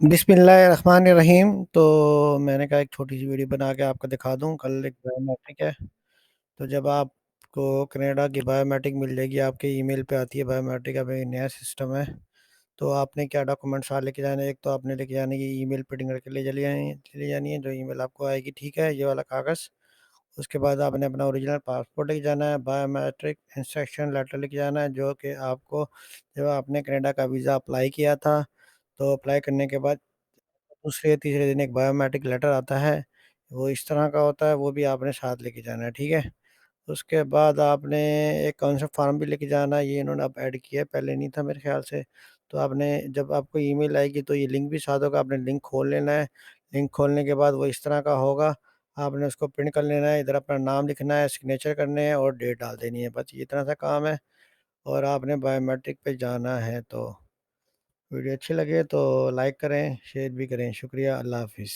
बिस्मिल्लाहिर्रहमानिर्रहीम। तो मैंने कहा एक छोटी सी वीडियो बना के आपको दिखा दूं। कल एक बायोमेट्रिक है। तो जब आपको कनाडा की बायोमेट्रिक मिल जाएगी, आपके ईमेल पे आती है बायोमेट्रिक। अब ये नया सिस्टम है। तो आपने क्या डॉक्यूमेंट्स साथ लेके जाने हैं? एक तो आपने लेके जाने की ईमेल प्रिंट करके ले चली जानी है, जो ईमेल आपको आएगी, ठीक है, ये वाला कागज़। उसके बाद आपने अपना ओरिजिनल पासपोर्ट लेके जाना है, बायोमेट्रिक इंस्ट्रक्शन लेटर लेके जाना है, जो कि आपको जब आपने कनाडा का वीज़ा अप्लाई किया था, तो अप्लाई करने के बाद दूसरे या तीसरे दिन एक बायोमेट्रिक लेटर आता है। वो इस तरह का होता है, वो भी आपने साथ लेके जाना है, ठीक है। उसके बाद आपने एक कौन सा फॉर्म भी लेके जाना है, ये इन्होंने अब ऐड किया है, पहले नहीं था मेरे ख्याल से। तो आपने जब आपको ईमेल आएगी तो ये लिंक भी साथ होगा, आपने लिंक खोल लेना है। लिंक खोलने के बाद वो इस तरह का होगा। आपने उसको प्रिंट कर लेना है, इधर अपना नाम लिखना है, सिग्नेचर करने हैं और डेट डाल देनी है, बस ये इतना सा काम है। और आपने बायोमेट्रिक पे जाना है। तो वीडियो अच्छी लगे तो लाइक करें, शेयर भी करें। शुक्रिया, अल्लाह हाफ़िज़।